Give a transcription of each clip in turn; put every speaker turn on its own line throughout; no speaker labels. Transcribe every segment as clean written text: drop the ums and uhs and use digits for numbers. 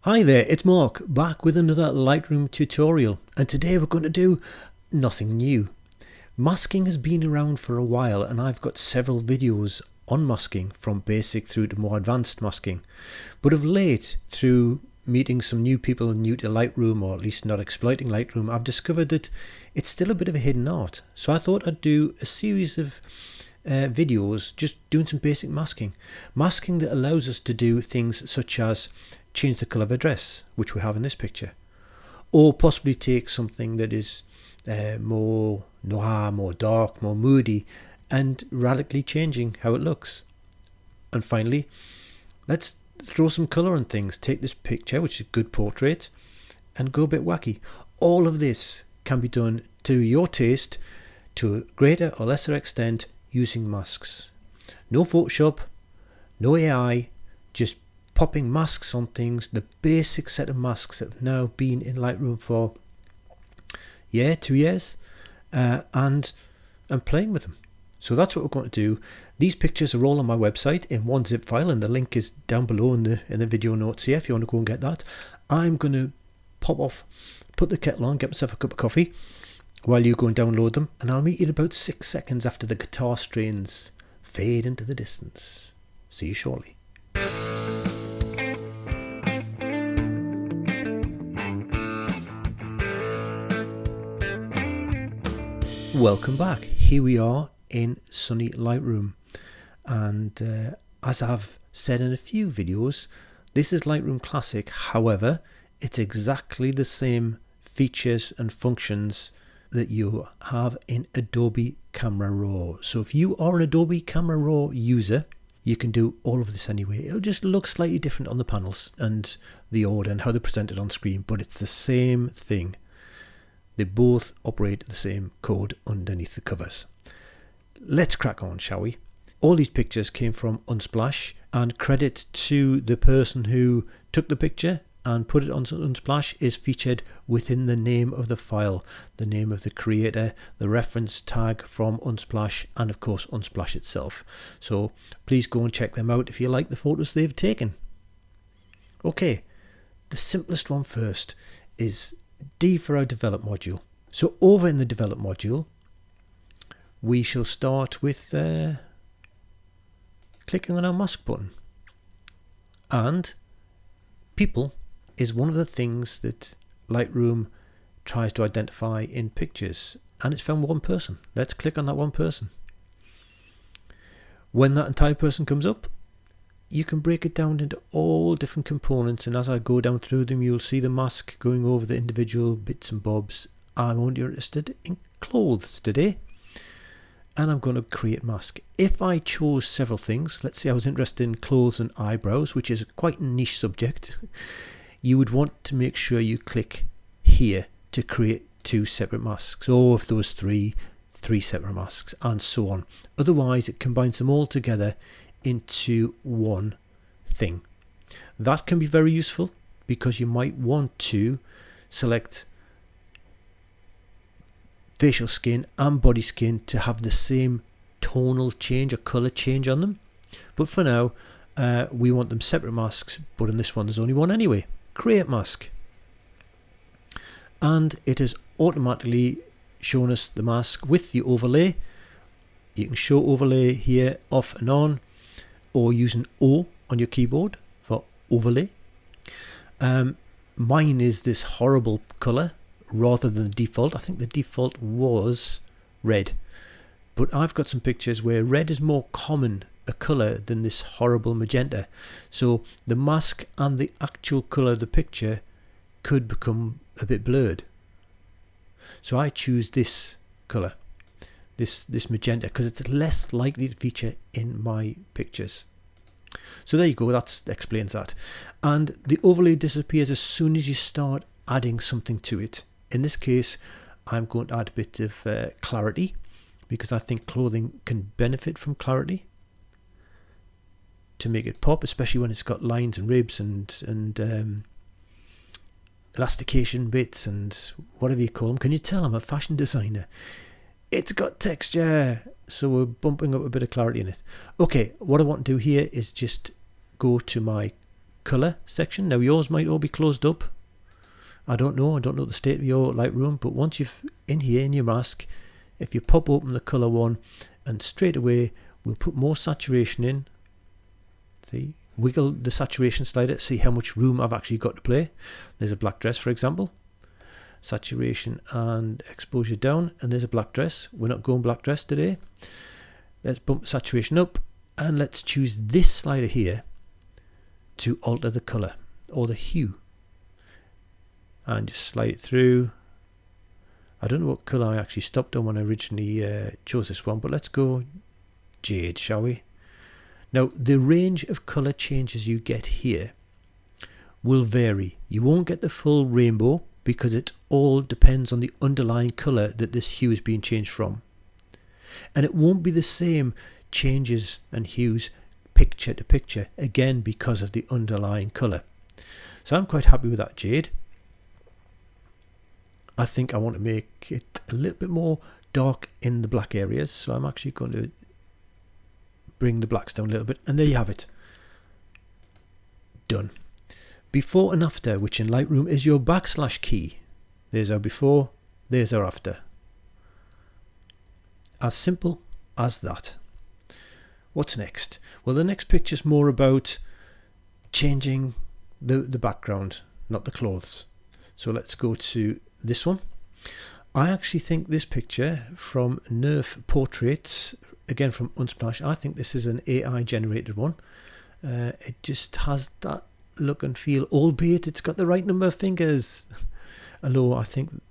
Hi there, it's Mark, back with another Lightroom tutorial, and today we're going to do nothing new. Masking has been around for a while and I've got several videos on masking from basic through to more advanced masking. But of late, through meeting some new people new to Lightroom, or at least not exploiting Lightroom, I've discovered that it's still a bit of a hidden art. So I thought I'd do a series of videos just doing some basic masking. Masking that allows us to do things such as change the colour of a dress, which we have in this picture, or possibly take something that is more noir, more dark, more moody, and radically changing how it looks. And finally, let's throw some colour on things. Take this picture, which is a good portrait, and go a bit wacky. All of this can be done to your taste, to a greater or lesser extent, using masks. No Photoshop, no AI, just popping masks on things, the basic set of masks that have now been in Lightroom for 2 years, and playing with them. So that's what we're going to do. These pictures are all on my website in one zip file, and the link is down below in the video notes here if you want to go and get that. I'm going to pop off, put the kettle on, get myself a cup of coffee while you go and download them, and I'll meet you in about 6 seconds after the guitar strains fade into the distance. See you shortly. Welcome back. Here we are in sunny Lightroom, and as I've said in a few videos, this is Lightroom Classic. However, it's exactly the same features and functions that you have in Adobe Camera Raw. So if you are an Adobe Camera Raw user, you can do all of this anyway. It'll just look slightly different on the panels and the order and how they're presented on screen, but it's the same thing. They both operate the same code underneath the covers. Let's crack on, shall we? All these pictures came from Unsplash, and credit to the person who took the picture and put it on Unsplash is featured within the name of the file, the name of the creator, the reference tag from Unsplash, and of course Unsplash itself. So please go and check them out if you like the photos they've taken. Okay, the simplest one first is D for our develop module. So over in the develop module, we shall start with clicking on our mask button. And people is one of the things that Lightroom tries to identify in pictures, and it's found one person. Let's click on that one person. When that entire person comes up, you can break it down into all different components, and as I go down through them, you'll see the mask going over the individual bits and bobs. I'm only interested in clothes today, and I'm going to create mask. If I chose several things, let's say I was interested in clothes and eyebrows, which is quite a niche subject, you would want to make sure you click here to create 2 separate masks, or if there was three separate masks, and so on. Otherwise it combines them all together into one thing. That can be very useful because you might want to select facial skin and body skin to have the same tonal change or color change on them. But for now, we want them separate masks, but in this one there's only one anyway. Create mask. And it has automatically shown us the mask with the overlay. You can show overlay here off and on, or use an O on your keyboard for overlay. Mine is this horrible color rather than the default. I think the default was red, but I've got some pictures where red is more common a color than this horrible magenta, so the mask and the actual color of the picture could become a bit blurred. So I choose this color, this magenta, because it's less likely to feature in my pictures. So there you go, that explains that. And the overlay disappears as soon as you start adding something to it. In this case, I'm going to add a bit of clarity, because I think clothing can benefit from clarity to make it pop, especially when it's got lines and ribs and elastication bits and whatever you call them. Can you tell I'm a fashion designer? It's got texture, so we're bumping up a bit of clarity in it. Okay, what I want to do here is just go to my colour section. Now yours might all be closed up. I don't know the state of your Lightroom, but once you've in here in your mask, if you pop open the colour one, and straight away we'll put more saturation in. See, wiggle the saturation slider, see how much room I've actually got to play. There's a black dress, for example. Saturation and exposure down, and there's a black dress. We're not going black dress today. Let's bump saturation up, and let's choose this slider here to alter the colour or the hue, and just slide it through. I don't know what colour I actually stopped on when I originally chose this one, but let's go jade, shall we? Now the range of colour changes you get here will vary. You won't get the full rainbow because it all depends on the underlying colour that this hue is being changed from. And it won't be the same changes and hues picture to picture, again because of the underlying colour. So I'm quite happy with that jade. I think I want to make it a little bit more dark in the black areas, so I'm actually going to bring the blacks down a little bit, and there you have it. Done. Before and after, which in Lightroom is your backslash key. There's our before, there's our after. As simple as that. What's next? Well, the next picture is more about changing the background, not the clothes. So let's go to this one. I actually think this picture from Nerf Portraits, again from Unsplash, I think this is an AI generated one. It just has that look and feel, albeit it's got the right number of fingers. Although I think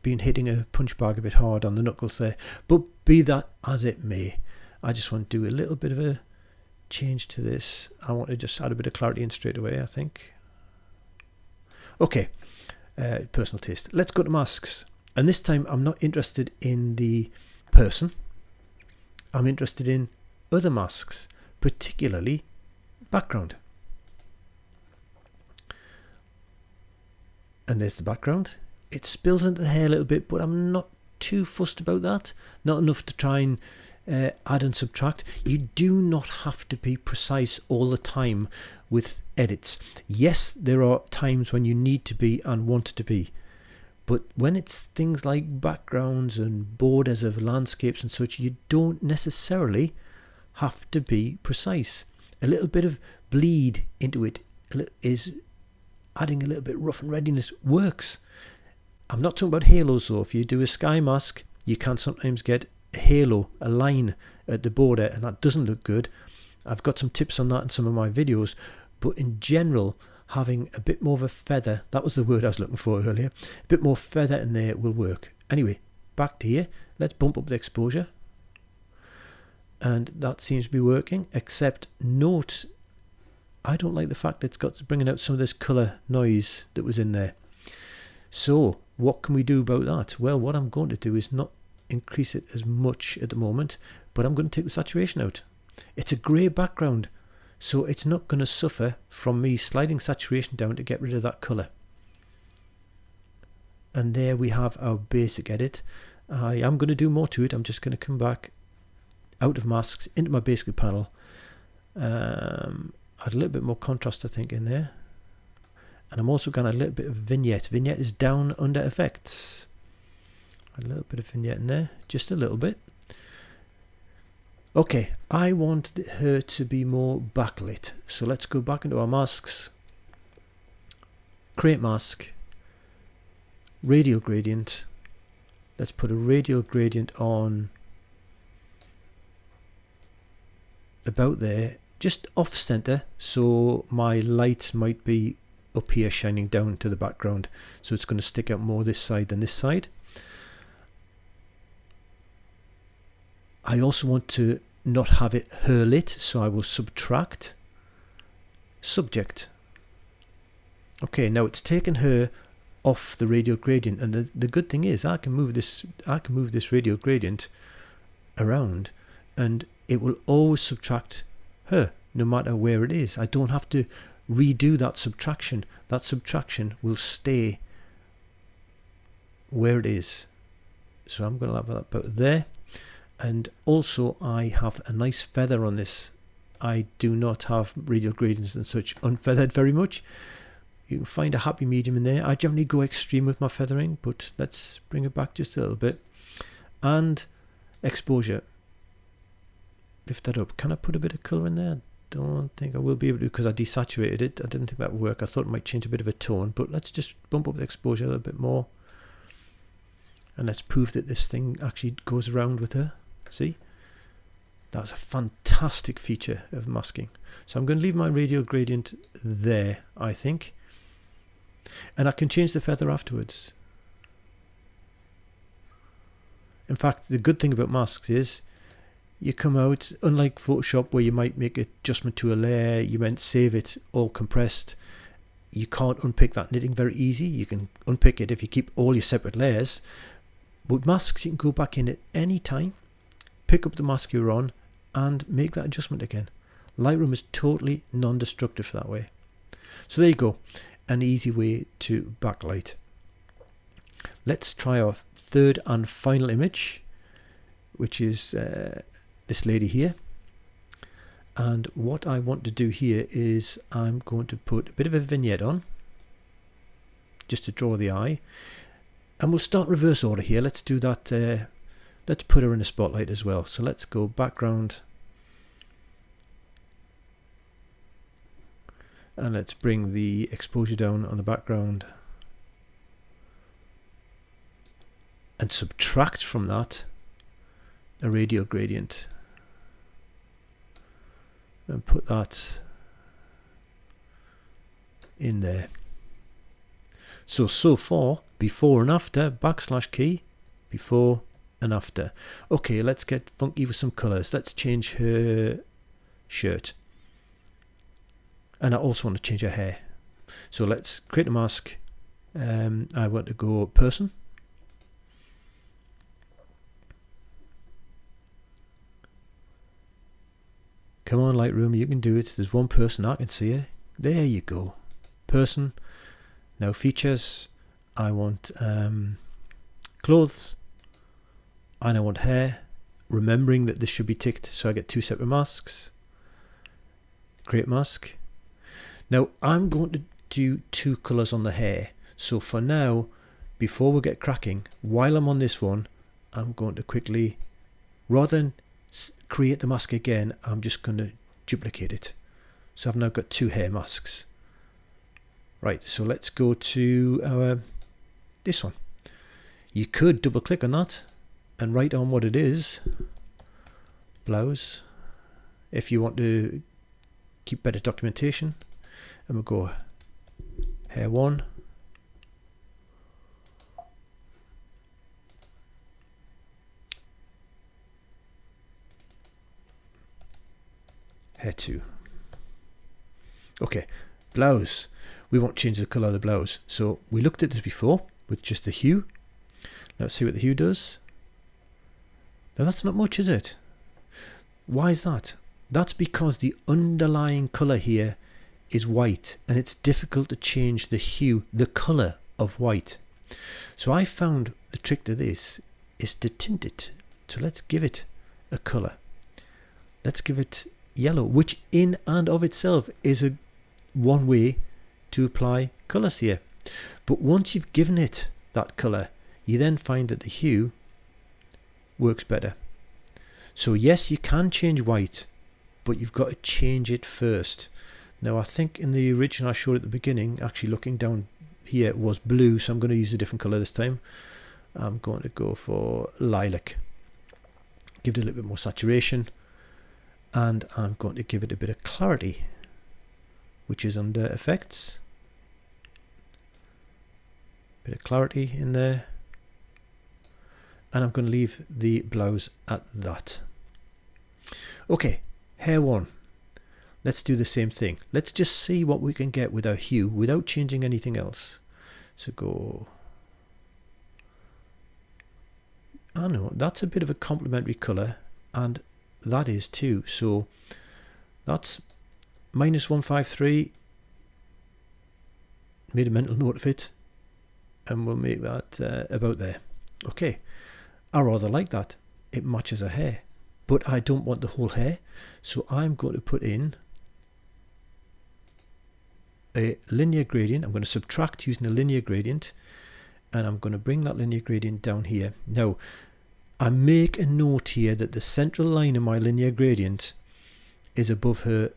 been hitting a punch bag a bit hard on the knuckles there, but be that as it may, I just want to do a little bit of a change to this. I want to just add a bit of clarity in straight away, I think. Okay, personal taste. Let's go to masks, and this time I'm not interested in the person, I'm interested in other masks, particularly background. And there's the background. It spills into the hair a little bit, but I'm not too fussed about that. Not enough to try and add and subtract. You do not have to be precise all the time with edits. Yes, there are times when you need to be and want to be, but when it's things like backgrounds and borders of landscapes and such, you don't necessarily have to be precise. A little bit of bleed into it is adding a little bit rough and readiness works. I'm not talking about halos though. If you do a sky mask, you can sometimes get a halo, a line at the border, and that doesn't look good. I've got some tips on that in some of my videos, but in general, having a bit more of a feather, that was the word I was looking for earlier, a bit more feather in there will work. Anyway, back to here. Let's bump up the exposure. And that seems to be working, except note, I don't like the fact that it's got bringing out some of this colour noise that was in there. So what can we do about that? Well, what I'm going to do is not increase it as much at the moment, but I'm going to take the saturation out. It's a grey background, so it's not going to suffer from me sliding saturation down to get rid of that colour. And there we have our basic edit. I am going to do more to it. I'm just going to come back out of masks into my basic panel. Add a little bit more contrast, I think, in there. And I'm also going to add a little bit of vignette. Vignette is down under effects. A little bit of vignette in there, just a little bit. Okay, I want her to be more backlit. So let's go back into our masks. Create mask. Radial gradient. Let's put a radial gradient on about there, just off center, so my light might be up here shining down to the background, so it's going to stick out more this side than this side. I also want to not have it her lit, so I will subtract subject. Okay, now it's taken her off the radial gradient, and the good thing is I can move this radial gradient around, and it will always subtract her no matter where it is. I don't have to redo that subtraction. That subtraction will stay where it is. So I'm going to have that about there. And also I have a nice feather on this I do not have radial gradients and such unfeathered very much. You can find a happy medium in there. I generally go extreme with my feathering, but let's bring it back just a little bit. And exposure. Lift that up. Can I put a bit of colour in there? Don't think I will be able to because I desaturated it. I didn't think that would work. I thought it might change a bit of a tone, but let's just bump up the exposure a little bit more. And let's prove that this thing actually goes around with her. See? That's a fantastic feature of masking. So I'm going to leave my radial gradient there, I think. And I can change the feather afterwards. In fact, the good thing about masks is you come out, unlike Photoshop where you might make an adjustment to a layer, you might save it all compressed. You can't unpick that knitting very easy. You can unpick it if you keep all your separate layers. But masks, you can go back in at any time, pick up the mask you're on, and make that adjustment again. Lightroom is totally non-destructive that way. So there you go, an easy way to backlight. Let's try our third and final image, which is this lady here. And what I want to do here is I'm going to put a bit of a vignette on, just to draw the eye. And we'll start reverse order here. Let's do that. Let's put her in the spotlight as well. So let's go background. And let's bring the exposure down on the background. And subtract from that a radial gradient. And put that in there. So far, before and after, backslash key, before and after. Okay, let's get funky with some colours. Let's change her shirt. And I also want to change her hair. So let's create a mask. I want to go person. Come on, Lightroom, you can do it. There's one person, I can see her. There you go. Person. Now features. I want clothes. And I want hair. Remembering that this should be ticked so I get two separate masks. Create mask. Now I'm going to do two colours on the hair. So for now, before we get cracking, while I'm on this one, I'm going to quickly, rather than create the mask again, I'm just going to duplicate it. So I've now got two hair masks. Right, so let's go to this one. You could double click on that and write on what it is. Blouse. If you want to keep better documentation. And we'll go hair 1. Hair 2. Okay, blouse. We won't change the colour of the blouse. So we looked at this before with just the hue. Let's see what the hue does. Now that's not much, is it? Why is that? That's because the underlying colour here is white, and it's difficult to change the hue, the colour of white. So I found the trick to this is to tint it. So let's give it a colour. Let's give it yellow, which in and of itself is one way to apply colours here. But once you've given it that colour, you then find that the hue works better. So yes, you can change white, but you've got to change it first. Now I think in the original I showed at the beginning, actually looking down here, it was blue, so I'm going to use a different colour this time. I'm going to go for lilac. Give it a little bit more saturation, and I'm going to give it a bit of clarity, which is under effects. Bit of clarity in there. And I'm going to leave the blouse at that. Okay, hair 1. Let's do the same thing. Let's just see what we can get with our hue without changing anything else. So go. I know that's a bit of a complementary colour, and that is too. So that's -153. Made a mental note of it, and we'll make that about there. Okay, I rather like that. It matches her hair. but I don't want the whole hair, so I'm going to put in a linear gradient. I'm going to subtract using a linear gradient, and I'm going to bring that linear gradient down here. Now I make a note here that the central line of my linear gradient is above her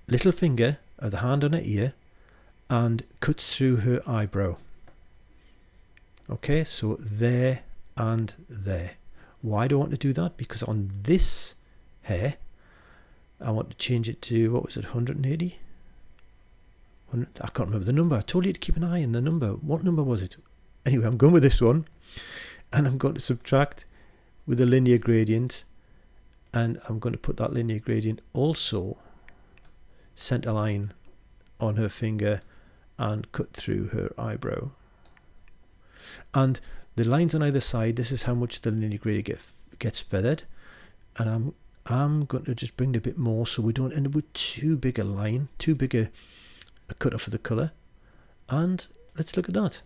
little finger of the hand on her ear and cuts through her eyebrow. Okay, so there and there. Why do I want to do that? Because on this hair I want to change it to, what was it, 180? I can't remember the number. I told you to keep an eye on the number. What number was it? Anyway, I'm going with this one, and I'm going to subtract with a linear gradient, and I'm going to put that linear gradient also center line on her finger and cut through her eyebrow. And the lines on either side, this is how much the linear gradient gets feathered, and I'm going to just bring it a bit more so we don't end up with too big a line, too big a cut off of the colour. And let's look at that.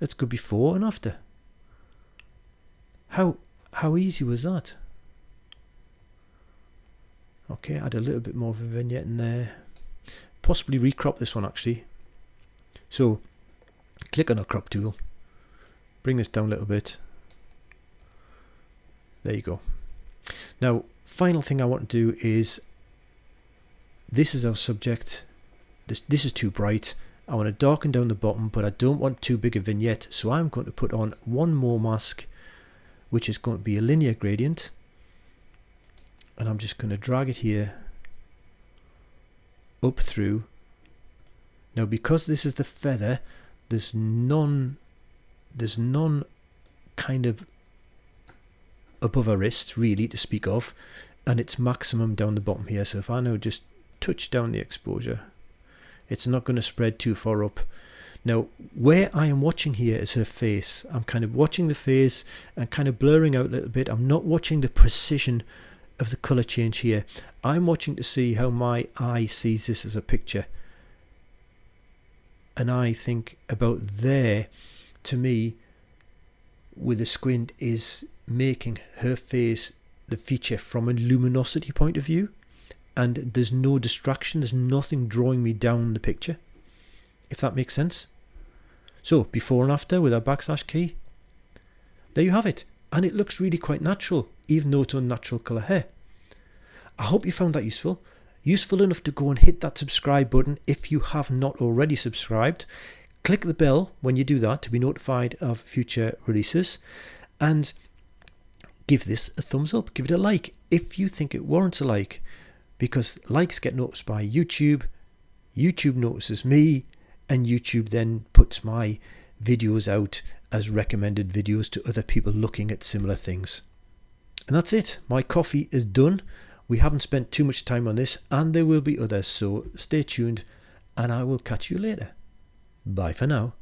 Let's go before and after. How easy was that? Okay, add a little bit more of a vignette in there. Possibly recrop this one actually. So click on our crop tool, bring this down a little bit. There you go. Now, final thing I want to do is, this is our subject. This is too bright. I want to darken down the bottom, but I don't want too big a vignette, so I'm going to put on one more mask, which is going to be a linear gradient, and I'm just going to drag it here up through. Now, because this is the feather, there's none kind of above our wrist really to speak of, and it's maximum down the bottom here. So if I now just touch down the exposure, it's not going to spread too far up. Now, where I am watching here is her face. I'm kind of watching the face and kind of blurring out a little bit. I'm not watching the precision of the color change here. I'm watching to see how my eye sees this as a picture. And I think about there, to me, with a squint, is making her face the feature from a luminosity point of view. And there's no distraction, there's nothing drawing me down the picture, if that makes sense. So before and after with our backslash key, there you have it. And it looks really quite natural, even though it's unnatural colour hair. I hope you found that useful. Useful enough to go and hit that subscribe button if you have not already subscribed. Click the bell when you do that to be notified of future releases. And give this a thumbs up, give it a like if you think it warrants a like. Because likes get noticed by YouTube, YouTube notices me, and YouTube then puts my videos out as recommended videos to other people looking at similar things. And that's it. My coffee is done. We haven't spent too much time on this, and there will be others, so stay tuned, and I will catch you later. Bye for now.